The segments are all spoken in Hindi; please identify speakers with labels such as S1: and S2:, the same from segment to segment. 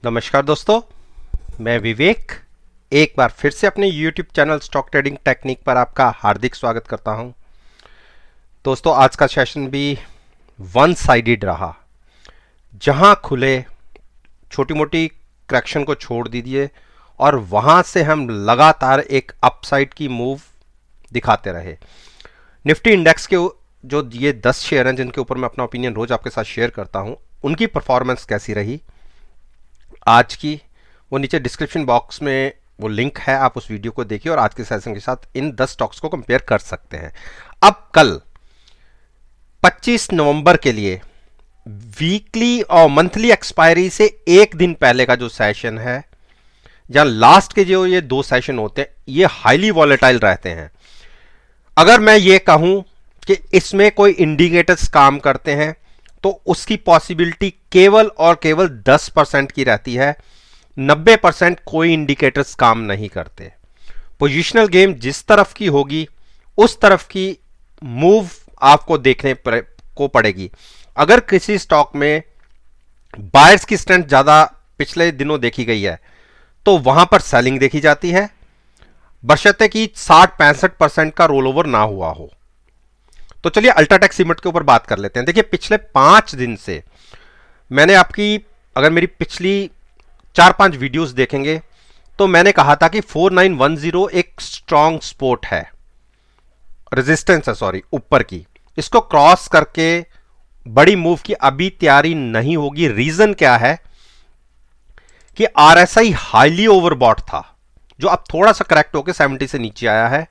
S1: नमस्कार दोस्तों, मैं विवेक एक बार फिर से अपने YouTube channel stock trading technique पर आपका हार्दिक स्वागत करता हूं। दोस्तों, आज का सेशन भी वन साइडेड रहा, जहां खुले छोटी मोटी करेक्शन को छोड़ दीजिए और वहां से हम लगातार एक अपसाइड की मूव दिखाते रहे। निफ्टी इंडेक्स के जो ये 10 शेयर हैं जिनके ऊपर मैं अपना ओपिनियन रोज आपके साथ शेयर करता हूं, उनकी परफॉर्मेंस कैसी रही आज की, वो नीचे डिस्क्रिप्शन बॉक्स में वो लिंक है, आप उस वीडियो को देखिए और आज के सेशन के साथ इन 10 स्टॉक्स को कंपेयर कर सकते हैं। अब कल 25 नवंबर के लिए वीकली और मंथली एक्सपायरी से एक दिन पहले का जो सेशन है, जहां लास्ट के जो ये 2 सेशन होते हैं, ये हाईली वॉलेटाइल रहते हैं। अगर मैं ये कहूं कि इसमें कोई इंडिकेटर्स काम करते हैं तो उसकी पॉसिबिलिटी केवल और केवल 10% की रहती है। 90% कोई इंडिकेटर्स काम नहीं करते। पोजिशनल गेम जिस तरफ की होगी उस तरफ की मूव आपको देखने को पड़ेगी। अगर किसी स्टॉक में बायर्स की स्ट्रेंथ ज्यादा पिछले दिनों देखी गई है तो वहां पर सेलिंग देखी जाती है, बशर्ते कि 60-65% का रोल ओवर ना हुआ हो। तो चलिए अल्ट्राटेक सीमेंट के ऊपर बात कर लेते हैं। देखिए, पिछले 5 दिन से मैंने आपकी, अगर मेरी पिछली 4-5 वीडियोस देखेंगे तो मैंने कहा था कि 4910 एक स्ट्रॉन्ग सपोर्ट है, रेजिस्टेंस है, सॉरी, ऊपर की। इसको क्रॉस करके बड़ी मूव की अभी तैयारी नहीं होगी। रीजन क्या है कि आरएसआई हाईली ओवरबॉट था, जो अब थोड़ा सा करेक्ट होकर 70 से नीचे आया है।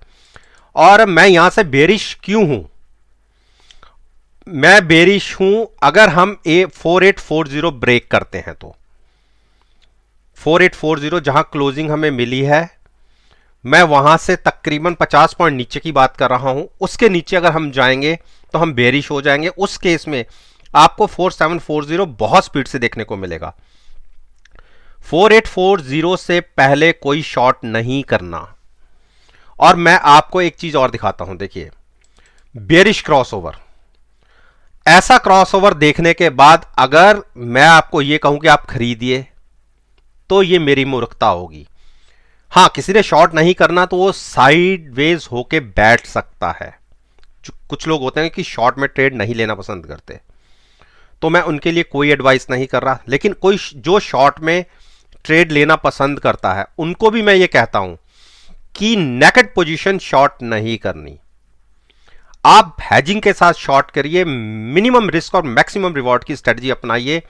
S1: और मैं यहां से बेरिश क्यों हूं? मैं बेरिश हूं अगर हम 4840 ब्रेक करते हैं तो 4840 जहां क्लोजिंग हमें मिली है, मैं वहां से तकरीबन 50 पॉइंट नीचे की बात कर रहा हूं। उसके नीचे अगर हम जाएंगे तो हम बेरिश हो जाएंगे। उस केस में आपको 4740 बहुत स्पीड से देखने को मिलेगा। 4840 से पहले कोई शॉर्ट नहीं करना। और मैं आपको एक चीज और दिखाता हूं। देखिए, बेरिश क्रॉसओवर, ऐसा क्रॉसओवर देखने के बाद अगर मैं आपको यह कहूं कि आप खरीदिए तो यह मेरी मूर्खता होगी। हां, किसी ने शॉर्ट नहीं करना तो वो साइडवेज होके बैठ सकता है। कुछ लोग होते हैं कि शॉर्ट में ट्रेड नहीं लेना पसंद करते, तो मैं उनके लिए कोई एडवाइस नहीं कर रहा। लेकिन कोई जो शॉर्ट में ट्रेड लेना पसंद करता है, उनको भी मैं ये कहता हूं कि नेकेड पोजीशन शॉर्ट नहीं करनी। आप हैजिंग के साथ शॉर्ट करिए, मिनिमम रिस्क और मैक्सिमम रिवॉर्ड की स्ट्रेटजी अपनाइए।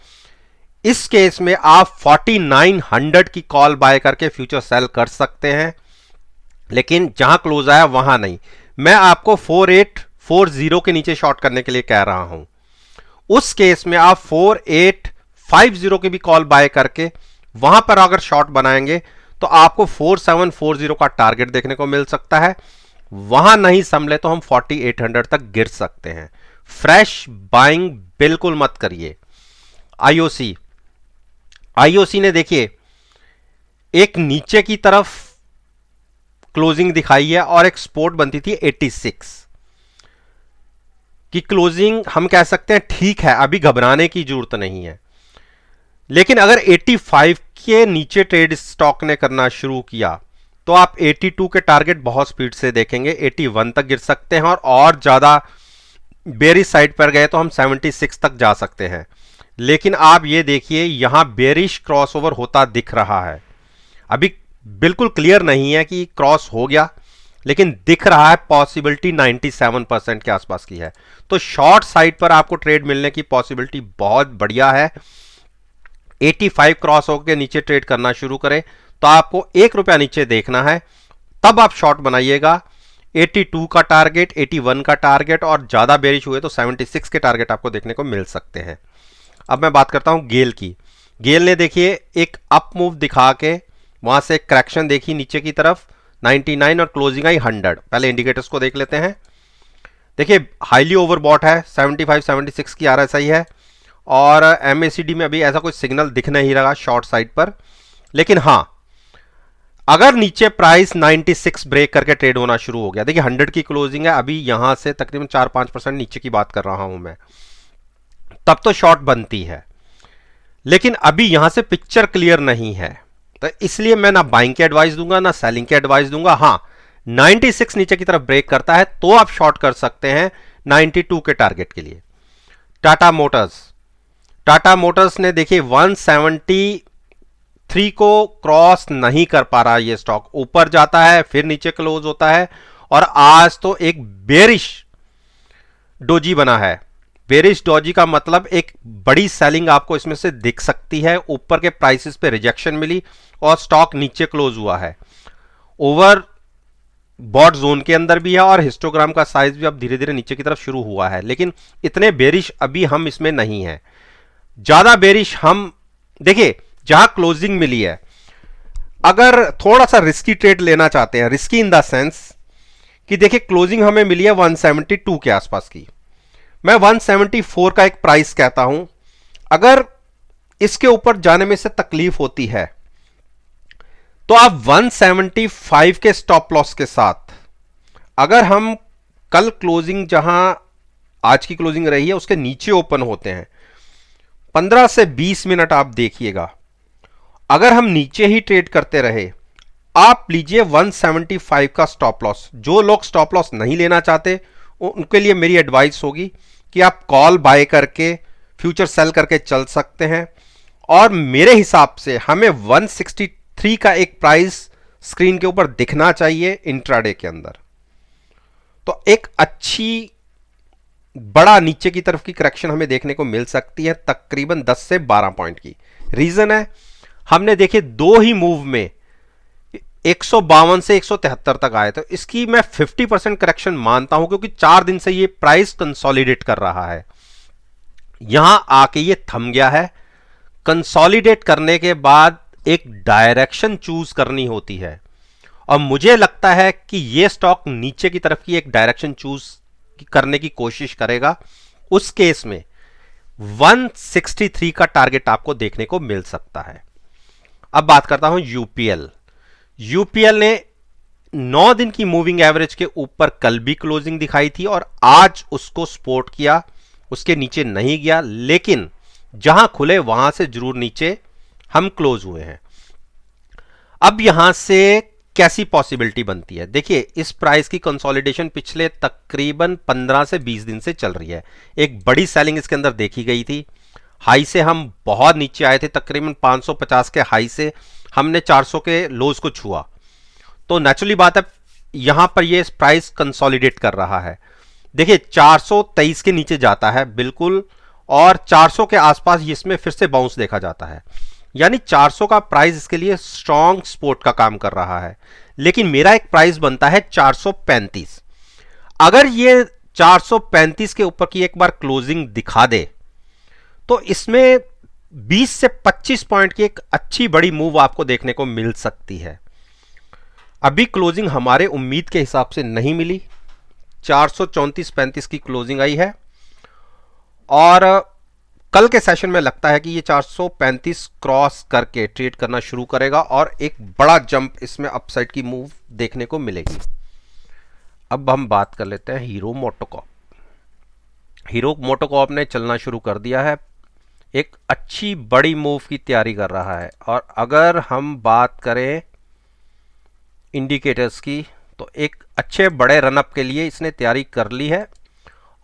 S1: इस केस में आप 4900 की कॉल बाय करके फ्यूचर सेल कर सकते हैं, लेकिन जहां क्लोज आया वहां नहीं। मैं आपको 4840 के नीचे शॉर्ट करने के लिए कह रहा हूं। उस केस में आप 4850 की भी कॉल बाय करके वहां पर अगर शॉर्ट बनाएंगे तो आपको 4740 का टारगेट देखने को मिल सकता है। वहां नहीं संभले तो हम 4800 तक गिर सकते हैं। फ्रेश बाइंग बिल्कुल मत करिए। आईओसी ने देखिए एक नीचे की तरफ क्लोजिंग दिखाई है और एक सपोर्ट बनती थी 86 की क्लोजिंग। हम कह सकते हैं ठीक है, अभी घबराने की जरूरत नहीं है। लेकिन अगर 85 के नीचे ट्रेड स्टॉक ने करना शुरू किया तो आप 82 के टारगेट बहुत स्पीड से देखेंगे, 81 तक गिर सकते हैं और ज्यादा बेरिश साइड पर गए तो हम 76 तक जा सकते हैं। लेकिन आप ये देखिए, यहां बेरिश क्रॉसओवर होता दिख रहा है। अभी बिल्कुल क्लियर नहीं है कि क्रॉस हो गया, लेकिन दिख रहा है। पॉसिबिलिटी 97% के आसपास की है। तो शॉर्ट साइड पर आपको ट्रेड मिलने की पॉसिबिलिटी बहुत बढ़िया है। 85 क्रॉस होकर नीचे ट्रेड करना शुरू करें तो आपको ₹1 नीचे देखना है, तब आप शॉर्ट बनाइएगा। 82 का टारगेट, 81 का टारगेट और ज्यादा बेरिश हुए तो 76 के टारगेट आपको देखने को मिल सकते हैं। अब मैं बात करता हूं गेल की। गेल ने देखिए एक अप मूव दिखा के वहां से करेक्शन देखी नीचे की तरफ 99 और क्लोजिंग आई 100। पहले इंडिकेटर्स को देख लेते हैं। देखिए, हाईली ओवरबॉट है, 75-76 की आरएसआई है और एमएसीडी में अभी ऐसा कोई सिग्नल दिख नहीं रहा शॉर्ट साइड पर। लेकिन हां, अगर नीचे प्राइस 96 ब्रेक करके ट्रेड होना शुरू हो गया, देखिए 100 की क्लोजिंग है, अभी यहां से तकरीबन 4-5% नीचे की बात कर रहा हूं मैं, तब तो शॉर्ट बनती है। लेकिन अभी यहां से पिक्चर क्लियर नहीं है, तो इसलिए मैं ना बाइंग की एडवाइस दूंगा ना सेलिंग की एडवाइस दूंगा। हां, 96 नीचे की तरफ ब्रेक करता है तो आप शॉर्ट कर सकते हैं 92 के टारगेट के लिए। टाटा मोटर्स ने देखिए 173 को क्रॉस नहीं कर पा रहा, ये स्टॉक ऊपर जाता है फिर नीचे क्लोज होता है, और आज तो एक बेरिश डोजी बना है। बेरिश डोजी का मतलब एक बड़ी सेलिंग आपको इसमें से दिख सकती है, ऊपर के प्राइसेस पे रिजेक्शन मिली और स्टॉक नीचे क्लोज हुआ है, ओवर बॉट जोन के अंदर भी है, और हिस्टोग्राम का साइज भी अब धीरे धीरे नीचे की तरफ शुरू हुआ है। लेकिन इतने बेरिश अभी हम इसमें नहीं है, ज्यादा बेरिश हम देखिए जहां क्लोजिंग मिली है। अगर थोड़ा सा रिस्की ट्रेड लेना चाहते हैं, रिस्की इन द सेंस कि देखिए क्लोजिंग हमें मिली है 172 के आसपास की, मैं 174 का एक प्राइस कहता हूं। अगर इसके ऊपर जाने में से तकलीफ होती है तो आप 175 के स्टॉप लॉस के साथ, अगर हम कल क्लोजिंग जहां आज की क्लोजिंग रही है उसके नीचे ओपन होते हैं, 15 से 20 मिनट आप देखिएगा, अगर हम नीचे ही ट्रेड करते रहे, आप लीजिए 175 का स्टॉप लॉस। जो लोग स्टॉप लॉस नहीं लेना चाहते उनके लिए मेरी एडवाइस होगी कि आप कॉल बाय करके फ्यूचर सेल करके चल सकते हैं, और मेरे हिसाब से हमें 163 का एक प्राइस स्क्रीन के ऊपर दिखना चाहिए इंट्राडे के अंदर। तो एक अच्छी बड़ा नीचे की तरफ की करेक्शन हमें देखने को मिल सकती है, तकरीबन 10 से 12 पॉइंट की। रीजन है, हमने देखे दो ही मूव में 152 से 173 तक आए, तो इसकी मैं 50% करेक्शन मानता हूं, क्योंकि 4 दिन से ये प्राइस कंसोलिडेट कर रहा है, यहां आके ये थम गया है। कंसोलिडेट करने के बाद एक डायरेक्शन चूज करनी होती है, और मुझे लगता है कि ये स्टॉक नीचे की तरफ की एक डायरेक्शन चूज करने की कोशिश करेगा। उस केस में 163 का टारगेट आपको देखने को मिल सकता है। अब बात करता हूं यूपीएल ने 9 दिन की मूविंग एवरेज के ऊपर कल भी क्लोजिंग दिखाई थी और आज उसको सपोर्ट किया, उसके नीचे नहीं गया, लेकिन जहां खुले वहां से जरूर नीचे हम क्लोज हुए हैं। अब यहां से कैसी पॉसिबिलिटी बनती है, देखिए इस प्राइस की कंसोलिडेशन पिछले तकरीबन 15 से 20 दिन से चल रही है। एक बड़ी सेलिंग इसके अंदर देखी गई थी, हाई से हम बहुत नीचे आए थे, तकरीबन 550 के हाई से हमने 400 के लोज को छुआ, तो नेचुरली बात है यहां पर ये प्राइस कंसोलिडेट कर रहा है। देखिए 423 के नीचे जाता है बिल्कुल, और 400 के आसपास इसमें फिर से बाउंस देखा जाता है, यानी 400 का प्राइस इसके लिए स्ट्रॉन्ग सपोर्ट का काम कर रहा है। लेकिन मेरा एक प्राइस बनता है 435। अगर ये 435 के ऊपर की एक बार क्लोजिंग दिखा दे तो इसमें 20 से 25 पॉइंट की एक अच्छी बड़ी मूव आपको देखने को मिल सकती है। अभी क्लोजिंग हमारे उम्मीद के हिसाब से नहीं मिली, 434-35 की क्लोजिंग आई है, और कल के सेशन में लगता है कि ये 435 क्रॉस करके ट्रेड करना शुरू करेगा और एक बड़ा जंप इसमें अपसाइड की मूव देखने को मिलेगी। अब हम बात कर लेते हैं हीरो मोटोकॉर्प ने चलना शुरू कर दिया है, एक अच्छी बड़ी मूव की तैयारी कर रहा है, और अगर हम बात करें इंडिकेटर्स की तो एक अच्छे बड़े रनअप के लिए इसने तैयारी कर ली है,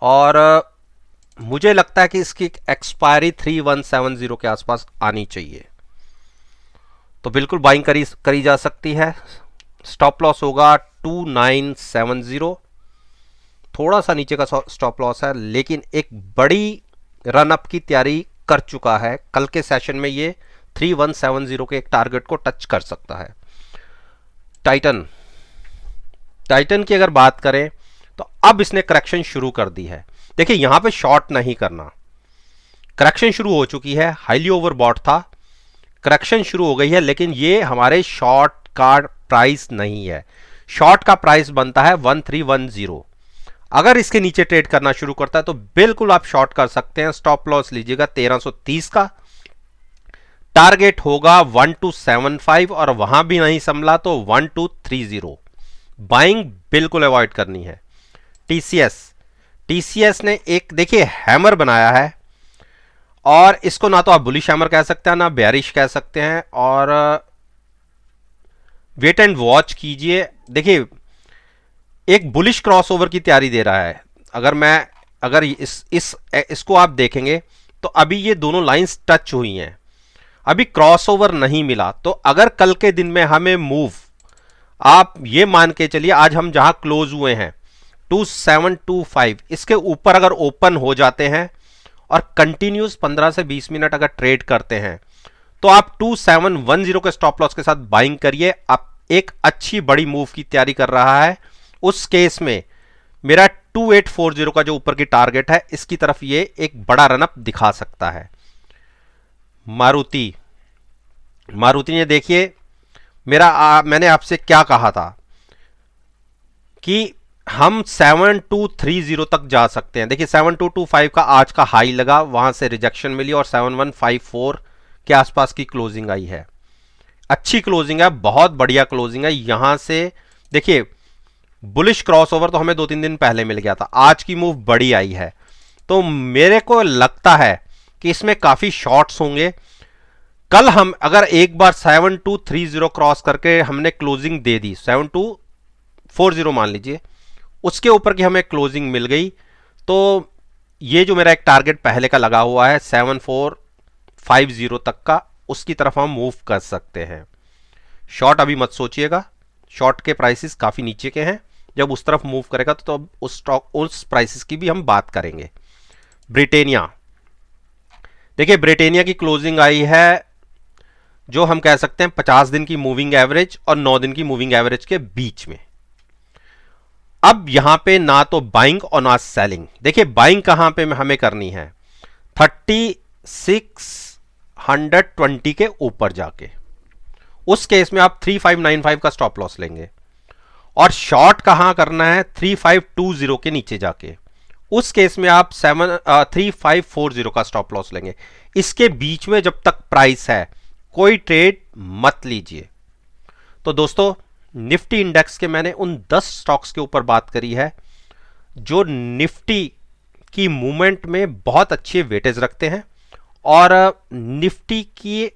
S1: और मुझे लगता है कि इसकी एक्सपायरी 3170 के आसपास आनी चाहिए, तो बिल्कुल बाइंग करी जा सकती है। स्टॉप लॉस होगा 2970, थोड़ा सा नीचे का स्टॉप लॉस है, लेकिन एक बड़ी रनअप की तैयारी कर चुका है। कल के सेशन में ये 3170 के एक टारगेट को टच कर सकता है। टाइटन की अगर बात करें तो अब इसने करेक्शन शुरू कर दी है। देखिए यहां पे शॉर्ट नहीं करना, करेक्शन शुरू हो चुकी है, हाईली ओवरबॉट था, करेक्शन शुरू हो गई है, लेकिन ये हमारे शॉर्ट का प्राइस नहीं है। शॉर्ट का प्राइस बनता है 1310। अगर इसके नीचे ट्रेड करना शुरू करता है तो बिल्कुल आप शॉर्ट कर सकते हैं। स्टॉप लॉस लीजिएगा 1330 का, टारगेट होगा 1275, और वहां भी नहीं संभला तो 1230। बाइंग बिल्कुल अवॉइड करनी है। टीसीएस ने एक देखिए हैमर बनाया है, और इसको ना तो आप बुलिश हैमर कह सकते हैं ना बेयरिश कह सकते हैं। और वेट एंड वॉच कीजिए। देखिए एक बुलिश क्रॉसओवर की तैयारी दे रहा है। अगर इसको आप देखेंगे तो अभी ये दोनों लाइंस टच हुई हैं, अभी क्रॉसओवर नहीं मिला। तो अगर कल के दिन में हमें मूव, आप ये मान के चलिए आज हम जहां क्लोज हुए हैं 2725, इसके ऊपर अगर ओपन हो जाते हैं और कंटिन्यूस 15 से 20 मिनट अगर ट्रेड करते हैं तो आप 2710 के स्टॉप लॉस के साथ बाइंग करिए। आप एक अच्छी बड़ी मूव की तैयारी कर रहा है। उस केस में मेरा 2840 का जो ऊपर की टारगेट है, इसकी तरफ ये एक बड़ा रनअप दिखा सकता है। मारुति ने देखिए मैंने आपसे क्या कहा था कि हम 7230 तक जा सकते हैं। देखिए 7225 का आज का हाई लगा, वहां से रिजेक्शन मिली और 7154 के आसपास की क्लोजिंग आई है। अच्छी क्लोजिंग है, बहुत बढ़िया क्लोजिंग है। यहां से देखिए बुलिश क्रॉसओवर तो हमें 2-3 दिन पहले मिल गया था, आज की मूव बड़ी आई है। तो मेरे को लगता है कि इसमें काफी शॉर्ट्स होंगे। कल हम अगर एक बार 7230 क्रॉस करके हमने क्लोजिंग दे दी, 7240 मान लीजिए, उसके ऊपर की हमें क्लोजिंग मिल गई, तो ये जो मेरा एक टारगेट पहले का लगा हुआ है 7450 तक का, उसकी तरफ हम मूव कर सकते हैं। शॉर्ट अभी मत सोचिएगा, शॉर्ट के प्राइसेस काफी नीचे के हैं। जब उस तरफ मूव करेगा तो अब उस प्राइसेस की भी हम बात करेंगे। ब्रिटेनिया, देखिए ब्रिटेनिया की क्लोजिंग आई है जो हम कह सकते हैं 50 दिन की मूविंग एवरेज और 9 दिन की मूविंग एवरेज के बीच में। अब यहां पे ना तो बाइंग और ना सेलिंग। देखिए बाइंग कहां पे हमें करनी है, 3620 के ऊपर जाके, उस केस में आप 3595 का स्टॉप लॉस लेंगे। और शॉर्ट कहां करना है, 3520 के नीचे जाके, उस केस में आप 3540 का स्टॉप लॉस लेंगे। इसके बीच में जब तक प्राइस है कोई ट्रेड मत लीजिए। तो दोस्तों निफ्टी इंडेक्स के मैंने उन 10 स्टॉक्स के ऊपर बात करी है जो निफ्टी की मूवमेंट में बहुत अच्छे वेटेज रखते हैं। और निफ्टी की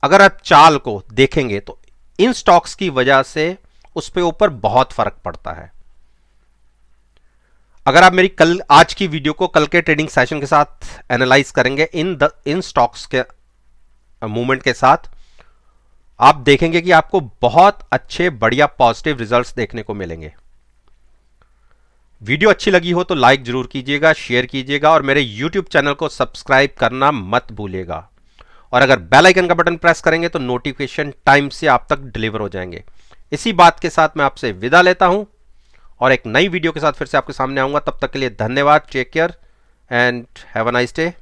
S1: अगर आप चाल को देखेंगे तो इन स्टॉक्स की वजह से उस पे ऊपर बहुत फर्क पड़ता है। अगर आप मेरी आज की वीडियो को कल के ट्रेडिंग सेशन के साथ एनालाइज करेंगे इन स्टॉक्स के मूवमेंट के साथ, आप देखेंगे कि आपको बहुत अच्छे बढ़िया पॉजिटिव रिजल्ट्स देखने को मिलेंगे। वीडियो अच्छी लगी हो तो लाइक जरूर कीजिएगा, शेयर कीजिएगा और मेरे YouTube चैनल को सब्सक्राइब करना मत भूलिएगा। और अगर बेल आइकन का बटन प्रेस करेंगे तो नोटिफिकेशन टाइम से आप तक डिलीवर हो जाएंगे। इसी बात के साथ मैं आपसे विदा लेता हूं और एक नई वीडियो के साथ फिर से आपके सामने आऊंगा। तब तक के लिए धन्यवाद, take care and have a nice day.